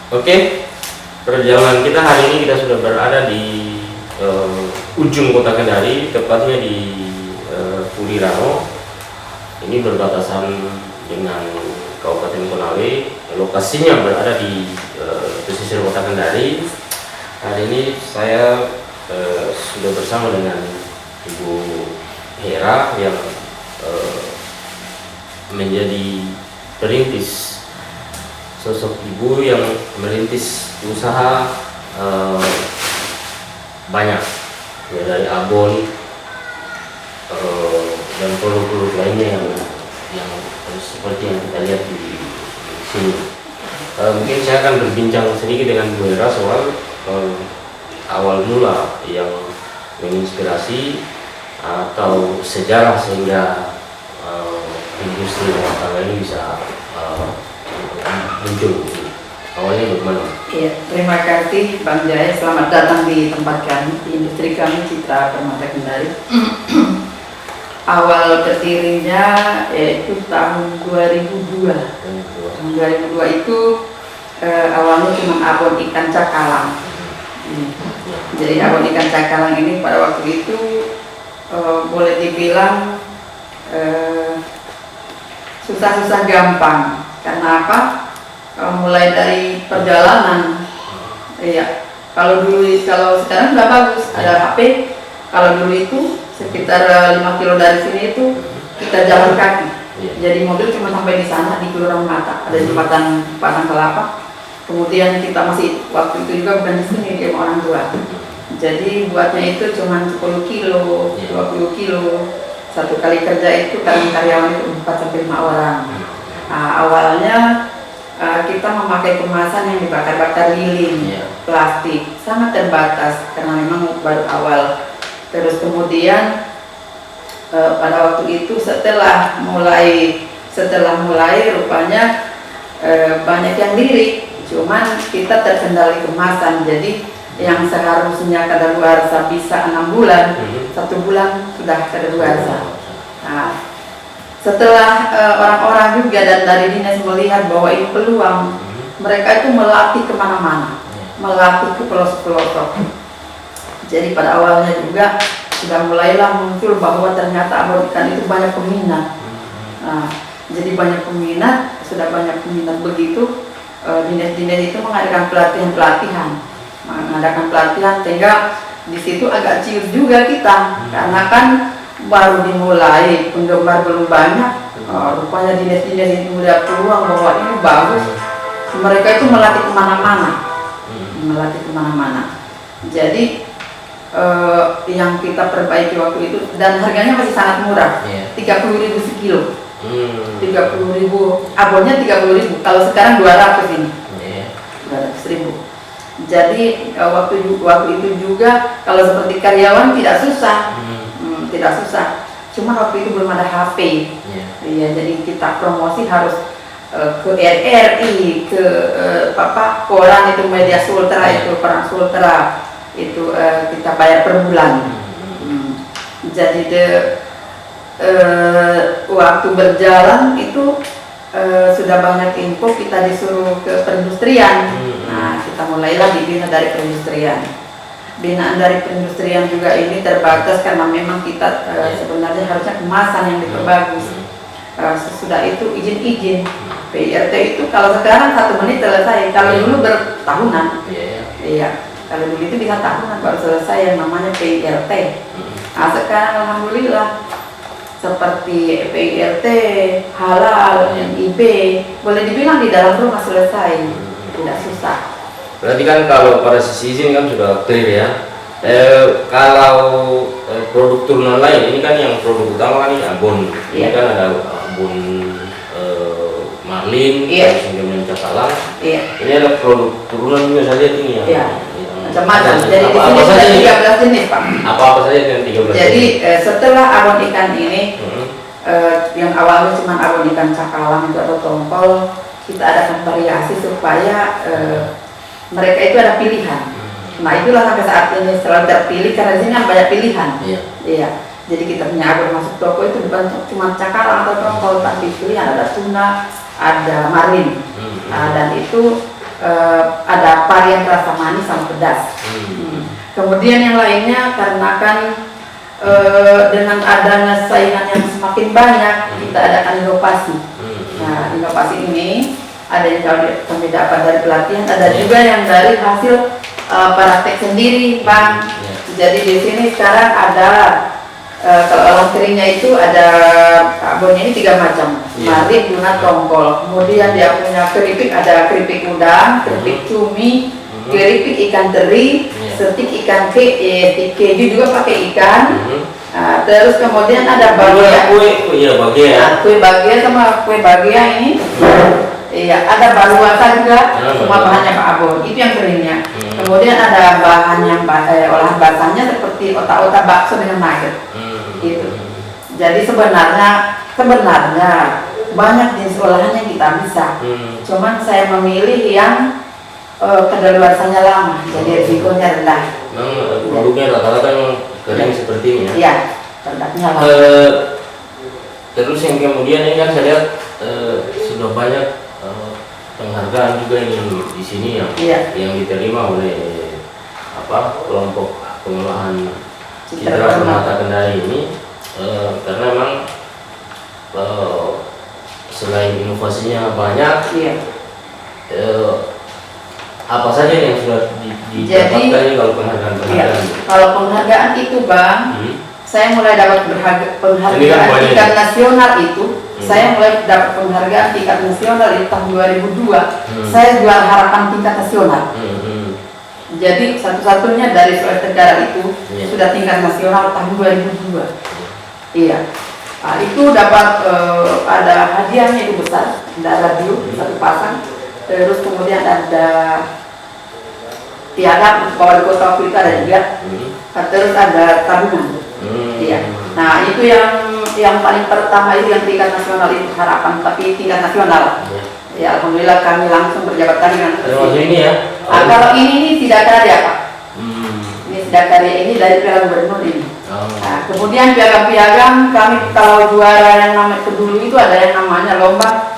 Oke, perjalanan kita hari ini kita sudah berada di ujung kota Kendari, tepatnya di Pulirano. Ini berbatasan dengan Kabupaten Konawe. Lokasinya berada di pesisir kota Kendari. Hari ini saya sudah bersama dengan Ibu Hera yang menjadi perintis, sosok ibu yang merintis usaha banyak ya, dari abon dan produk-produk lainnya yang seperti yang kita lihat di sini. Mungkin saya akan berbincang sedikit dengan Bu Hera soal awal mula yang menginspirasi atau sejarah sehingga industri rumah tangga ini bisa muncul. Awalnya bagaimana? Iya, terima kasih Bang Jaya. Selamat datang di tempat kami, di industri kami Citra Permata Kendari. Awal berdirinya yaitu tahun 2002. Tahun 2002 itu awalnya cuma abon ikan cakalang. Jadi abon ikan cakalang ini pada waktu itu boleh dibilang susah-susah gampang. Karena apa? Mulai dari perjalanan, iya. Kalau sekarang sudah bagus, ada HP. Kalau dulu itu sekitar 5 kilo dari sini itu kita jalan kaki. Jadi mobil cuma sampai di sana di Kelurahan Mata, ada jembatan Padang Kelapa. Kemudian kita masih waktu itu juga bukan di sini, di rumah orang tua. Jadi buatnya itu cuma 10 kilo, 20 kilo. Satu kali kerja itu karyawan itu 4-5 orang. Nah, awalnya kita memakai kemasan yang dibakar-bakar lilin, plastik, sangat terbatas karena memang baru awal. Terus kemudian pada waktu itu setelah mulai rupanya banyak yang lirik, cuman kita terkendali kemasan. Jadi yang seharusnya kadaluarsa bisa 6 bulan, 1 bulan sudah kadaluarsa. Nah, setelah orang-orang juga dan dari dinas melihat bahwa ini peluang, mereka itu melatih kemana-mana, melatih ke pelosok-pelosok. Jadi pada awalnya juga sudah mulailah muncul bahwa ternyata abon ikan itu banyak peminat. Nah, jadi banyak peminat, sudah banyak peminat begitu, dinas-dinas itu mengadakan pelatihan sehingga di situ agak ciut juga kita, karena kan baru dimulai, penggemar belum banyak. Rupanya dinas-dinas itu melihat peluang bahwa ini bagus, mereka itu melatih kemana-mana. Jadi yang kita perbaiki waktu itu, dan harganya masih sangat murah, 30.000 sekilo. 30.000, abonnya 30.000. Kalau sekarang 200 ini, 200.000. Jadi waktu itu juga kalau seperti karyawan tidak susah. Tidak susah, cuma waktu itu belum ada HP. Iya, jadi kita promosi harus ke RRI, ke koran itu, media Sultra itu, perang Sultra itu kita bayar per bulan. Jadi waktu berjalan itu sudah banyak info, kita disuruh ke perindustrian. Nah, kita mulailah dibina dari perindustrian. Binaan dari perindustrian juga ini terbatas karena memang kita sebenarnya harusnya kemasan yang diperbagus. Sesudah itu izin PIRT itu kalau sekarang 1 menit selesai, kalau dulu bertahunan. Iya, kalau dulu itu bisa tahunan baru selesai yang namanya PIRT. Nah, sekarang alhamdulillah seperti PIRT, halal, NIB, boleh dibilang di dalam rumah selesai, tidak susah. Berarti kan kalau pada sisi izin kan sudah clear ya. Kalau produk turunan lain, ini kan yang produk utama kan ini abon. Ini kan ada abon marlin, sehingga cakalang. Ini ada produk turunan juga saya lihat ini ya. Macam-macam. Jadi di sini ada 13 jenis, Pak. Apa saja yang 13 jenis? Jadi setelah abon ikan ini, yang awalnya cuma abon ikan cakalang itu atau tongkol, kita adakan variasi supaya mereka itu ada pilihan. Nah, itulah sampai saat ini selalu terpilih karena di sini kan banyak pilihan. Iya. Jadi kita punya abon masuk toko itu bukan cuma cakalang atau tongkol, tapi pilihan ada tuna, ada marlin. Dan itu ada varian rasa manis sama pedas. Kemudian yang lainnya karena kan dengan adanya saingan yang semakin banyak, kita adakan inovasi. Nah, inovasi ini ada yang kami dapat dari pelatihan, ada juga yang dari hasil praktek sendiri, Bang. Jadi di sini sekarang ada kalau olah keringnya itu ada abonnya ini 3 macam, marit, tuna, tongkol. Kemudian dia punya keripik, ada keripik udang, keripik cumi, keripik ikan teri, stik ikan keju juga pakai ikan. Terus kemudian ada bagia, kue bagia sama kue bagia ini. Iya, ada baluasa juga, semua bahannya Pak Abon, itu yang keringnya. Kemudian ada bahan yang olahan basahnya seperti otak-otak bakso dengan nugget. Gitu. Jadi sebenarnya banyak jenis olahan yang kita bisa. Cuman saya memilih yang kadaluarsanya lama, jadi risikonya rendah. Produknya rata-rata yang kering seperti ini ya. Iya, produknya lama. Terus yang kemudian ini kan saya lihat sudah banyak penghargaan juga ini di sini yang diterima oleh kelompok pengolahan Citra Permata Kendari ini, karena memang selain inovasinya banyak, apa saja yang sudah didapatkan kalau penghargaan? Kalau penghargaan itu, Bang, saya mulai dapat penghargaan tingkat nasional itu. Saya mulai dapat penghargaan tingkat nasional di tahun 2002. Saya juara harapan tingkat nasional. Jadi satu-satunya dari Sulawesi Tenggara itu sudah tingkat nasional tahun 2002. Iya. Nah, itu dapat ada hadiahnya itu besar, ada radio 1 pasang. Terus kemudian ada piagam untuk bawa di kota Afrika ada juga. Terus ada tabungan. Iya. Nah, itu yang paling pertama itu yang tingkat nasional itu harapan, tapi tingkat nasional. Ya, alhamdulillah kami langsung berjabat tangan dengan ini ya. Kalau ini tidak karya, Pak. Ini tidak karya, ini dari Piala Gubernur ini. Nah, kemudian piagam-piagam kami kalau juara yang namanya dulu itu ada yang namanya lomba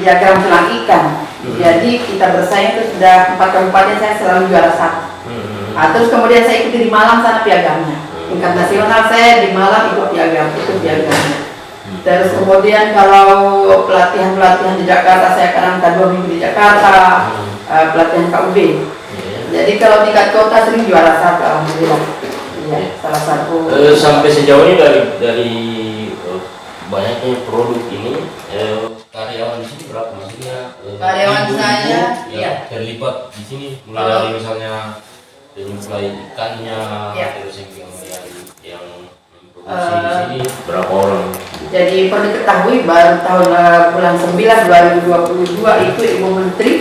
diagram tulang ikan. Jadi kita bersaing itu sudah 4 kabupaten, saya selalu juara 1. Nah, terus kemudian saya ikuti di Malang sana piagamnya. Tingkat nasional saya di Malang ikut piagamnya. Terus kemudian kalau pelatihan di Jakarta saya kadang 2 minggu di Jakarta, pelatihan KUB. Jadi kalau tingkat kota sering juara 1, alhamdulillah. Iya, salah satu. Sampai sejauh ini dari banyaknya produk ini, karyawan di sini berapa? Maksudnya karyawan saya terlibat di sini, mulai dari misalnya penyuplai ikannya, terus yang memproduksi di sini berapa orang? Jadi perlu diketahui baru tahun bulan 9 2022 itu Ibu Menteri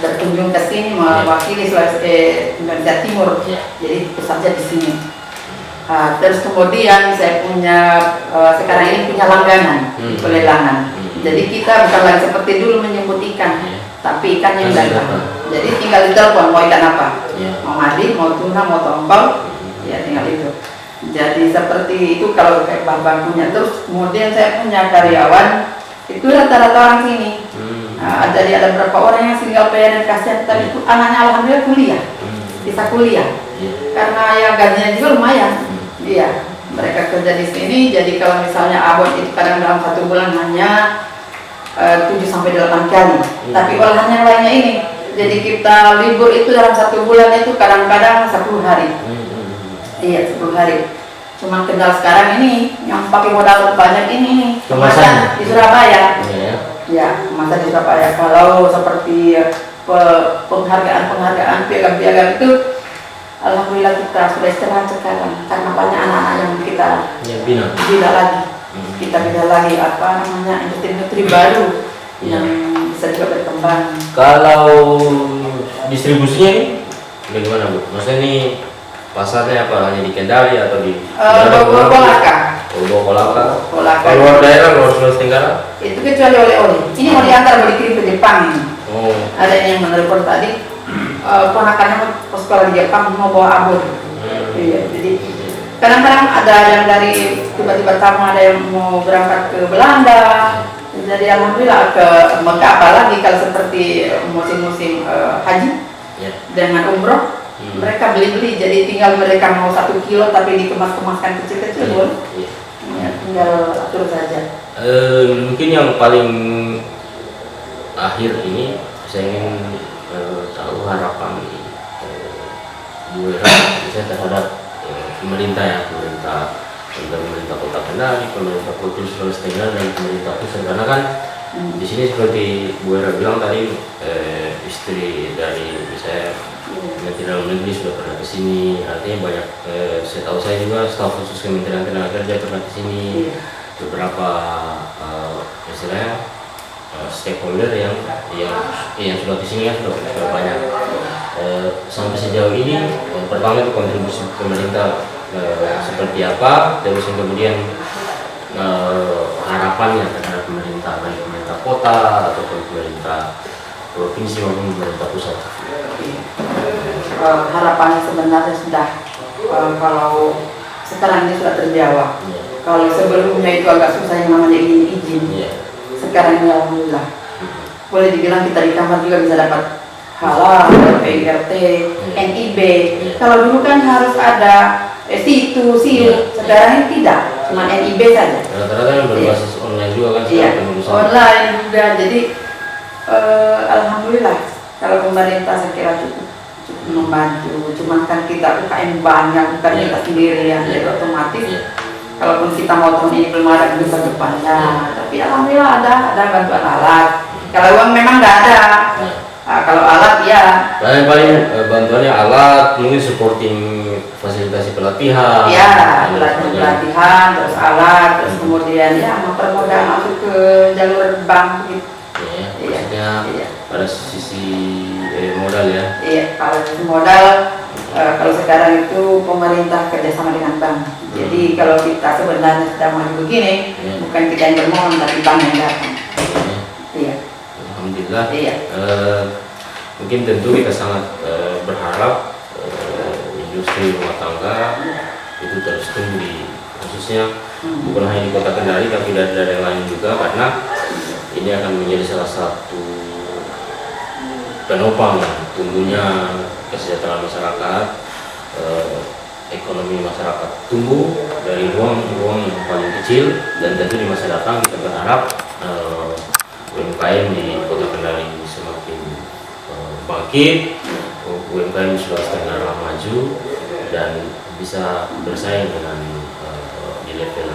berkunjung ke sini mewakili Sulawesi Indonesia Timur. Jadi pusatnya di sini. Terus kemudian saya punya sekarang ini punya langganan pelelangan. Jadi kita bukan lagi seperti dulu menyebut ikan, tapi ikan yang datang. Jadi tinggal ditelepon mau ikan apa, mau madi, mau tuna, mau tongkol, ya tinggal itu. Jadi seperti itu kalau kayak Bang punya. Terus kemudian saya punya karyawan itu rata-rata orang sini. Ada beberapa orang yang single parent dan kasihan, tapi itu anaknya alhamdulillah kuliah, bisa kuliah. Karena ya gajinya juga lumayan. Iya, mereka kerja di sini. Jadi kalau misalnya abon itu kadang dalam 1 bulan hanya 7-8 kali. Tapi olahannya lainnya ini. Jadi kita libur itu dalam 1 bulan itu kadang-kadang 10 hari. Iya, 10 hari. Cuman kendal sekarang ini yang pakai modal banyak ini kemasan di Surabaya. Ya, kemasan di Surabaya. Kalau seperti penghargaan piagam-piagam itu, alhamdulillah kita sudah istirahat sekarang karena banyak anak-anak yang kita bina lagi. Kita bina lagi industri baru yang bisa juga berkembang. Kalau distribusinya ini bagaimana, Bu? Maksudnya ini pasarnya apa? Hanya di Kendari atau di Kolaka. Kolaka. Luar daerah, luar Sulawesi Tenggara? Itu kecuali oleh-oleh. Ini mau diantar, mau dikirim ke Jepang ini. Ada yang menelpon tadi, ponakannya mau sekolah di Jepang mau bawa abon. Iya, jadi kadang-kadang ada yang dari tiba-tiba tamu ada yang mau berangkat ke Belanda, Jadi alhamdulillah ke Mekah, apalagi kalau seperti musim-musim haji Ya. dengan umroh, mereka beli-beli, jadi tinggal mereka mau 1 kilo tapi dikemas-kemaskan kecil-kecil boleh. Iya. Ya, tinggal atur saja. Mungkin yang paling akhir ini saya ingin tahu harapan Bu Era misalnya terhadap pemerintah ya, pemerintah Kota Kendari, pemerintah Provinsi Sulawesi Tenggara dan pemerintah pusat, karena kan di sini seperti Bu Era bilang tadi, istri dari misalnya Menteri Dalam Negeri sudah pernah ke sini, artinya banyak, setahu saya juga staf khusus Kementerian Tenaga Kerja pernah ke sini, beberapa istilahnya stakeholder yang sudah ke sini ya sudah banyak. Sampai sejauh ini pertama itu kontribusi pemerintah seperti apa, terus yang kemudian harapannya terhadap pemerintah, baik pemerintah kota ataupun pemerintah provinsi maupun pemerintah pusat. Harapannya sebenarnya sudah, kalau sekarang ini sudah terjawab. Kalau sebelumnya itu agak susah yang namanya izin, sekarang ini alhamdulillah. Boleh dibilang kita di kamar juga bisa dapat halal, PIRT, NIB. Kalau dulu kan harus ada situ, sekarang ini tidak, cuma NIB saja. Rata-rata yang berbasis online juga kan sekarang pengurusan. Online juga, jadi alhamdulillah kalau pemerintah saya kira cukup membantu. Cuman kan kita UKM banyak, bukan kita sendirian, jadi otomatis kalaupun kita mau tahun ini belum ada bisa depannya, tapi alhamdulillah ada bantuan alat. Kalau uang memang nggak ada. Kalau alat ya. Paling bantuannya alat, mungkin supporting fasilitasi pelatihan. Ya, pelatihan, terus alat, terus kemudian ya mempermudah masuk ke jalur bank gitu. Maksudnya pada sisi modal ya. Iya, kalau sisi modal, kalau sekarang itu pemerintah kerjasama dengan bank. Jadi kalau kita sebenarnya sedang maju begini, bukan kita yang bermohon, tapi bank yang datang. Iya. Alhamdulillah. Iya. Mungkin tentu kita sangat berharap industri rumah tangga itu terus tumbuh khususnya bukan hanya di Kota Kendari tapi dari daerah lain juga, karena ini akan menjadi salah satu penopang tumbuhnya kesejahteraan masyarakat, ekonomi masyarakat tumbuh dari ruang-ruang yang paling kecil, dan tentu di masa datang kita berharap UMKM di Kota Kendari semakin bangkit, UMKM di Sulawesi Tenggara maju dan bisa bersaing dengan di level